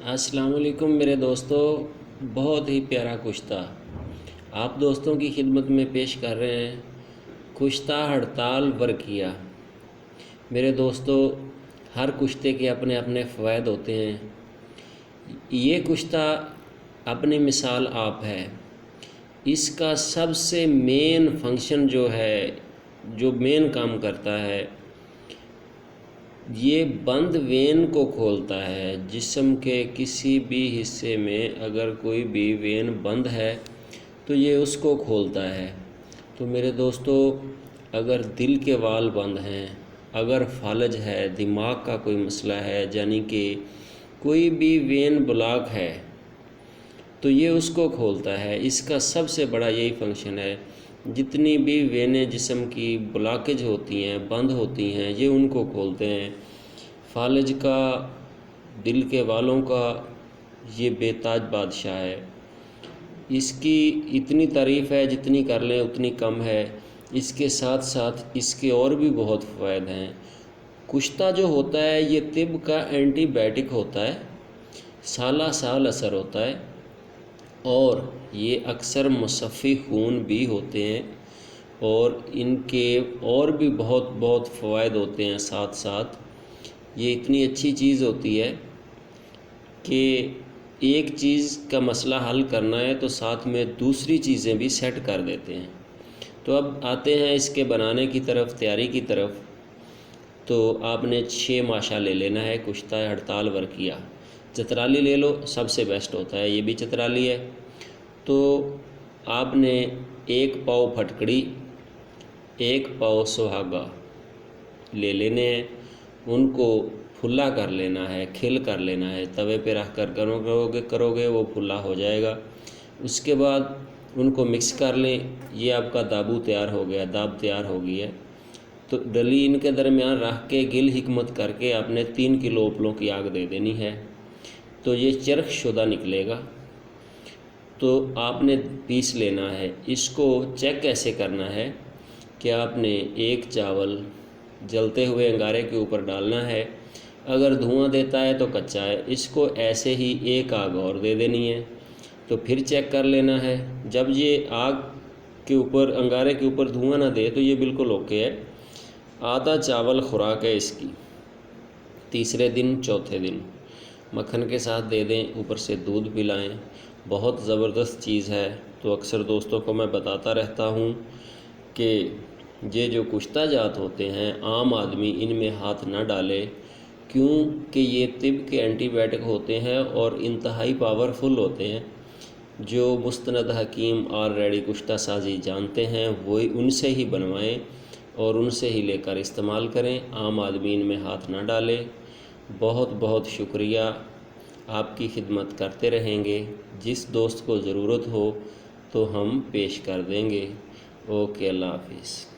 अस्सलाम वालेकुम मेरे दोस्तों। बहुत ही प्यारा कुश्ता आप दोस्तों की खिदमत में पेश कर रहे हैं। कुश्ता हड़ताल वर्किया। मेरे दोस्तों, हर कुश्ते के अपने अपने फ़वाइद होते हैं। ये कुश्ता अपनी मिसाल आप है। इसका सबसे मेन फंक्शन जो है, जो मेन काम करता है, ये बंद वेन को खोलता है। जिस्म के किसी भी हिस्से में अगर कोई भी वेन बंद है तो ये उसको खोलता है। तो मेरे दोस्तों, अगर दिल के वाल बंद हैं, अगर फालज है, दिमाग का कोई मसला है, यानी कि कोई भी वेन ब्लॉक है, तो ये उसको खोलता है। इसका सबसे बड़ा यही फंक्शन है। जितनी भी वेनें जिस्म की ब्लॉकेज होती हैं, बंद होती हैं, ये उनको खोलते हैं। फालज का, दिल के वालों का ये बेताज बादशाह है। इसकी इतनी तारीफ़ है जितनी कर लें उतनी कम है। इसके साथ साथ इसके और भी बहुत फ़वाइद हैं। कुश्ता जो होता है ये तिब का एंटीबायोटिक होता है, साला साल असर होता है, और ये अक्सर मुसफ़्फ़ी खून भी होते हैं, और इनके और भी बहुत बहुत फ़वाइद होते हैं। साथ साथ ये इतनी अच्छी चीज़ होती है कि एक चीज़ का मसला हल करना है तो साथ में दूसरी चीज़ें भी सेट कर देते हैं। तो अब आते हैं इसके बनाने की तरफ, तैयारी की तरफ। तो आपने 6 माशा ले लेना है। कुश्ता हड़ताल वर्किया। चतराली ले लो, सबसे बेस्ट होता है, ये भी चतराली है। तो आपने 1 पाव फटकड़ी, 1 पाव सुहागा ले लेने हैं। उनको फुल्ला कर लेना है, खिल कर लेना है। तवे पे रख कर करोगे वो फुल्ला हो जाएगा। उसके बाद उनको मिक्स कर लें। ये आपका दाबू तैयार हो गया, दाब तैयार हो गई है। तो डली इनके दरमियान रख के गिल हिकमत करके आपने 3 किलो उपलों की आग दे देनी है। तो ये चरख शुदा निकलेगा। तो आपने पीस लेना है। इसको चेक कैसे करना है कि आपने एक चावल जलते हुए अंगारे के ऊपर डालना है। अगर धुआं देता है तो कच्चा है। इसको ऐसे ही एक आग और दे देनी है। तो फिर चेक कर लेना है। जब ये आग के ऊपर, अंगारे के ऊपर धुआं ना दे तो ये बिल्कुल ओके है। आधा चावल खुराक है इसकी। तीसरे दिन, चौथे दिन मक्खन के साथ दे दें, ऊपर से दूध पिलाएं। बहुत ज़बरदस्त चीज़ है। तो अक्सर दोस्तों को मैं बताता रहता हूँ कि ये जो कुश्ता जात होते हैं, आम आदमी इनमें हाथ ना डाले, क्योंकि ये तिब के एंटीबायोटिक होते हैं और इंतहाई पावरफुल होते हैं। जो मुस्तनद हकीम ऑलरेडी कुश्ता साजी जानते हैं वही उनसे ही बनवाएं और उनसे ही लेकर इस्तेमाल करें। आम आदमी इनमें हाथ ना डाले। बहुत बहुत शुक्रिया। आपकी खिदमत करते रहेंगे। जिस दोस्त को ज़रूरत हो तो हम पेश कर देंगे। ओके, अल्लाह हाफिज़।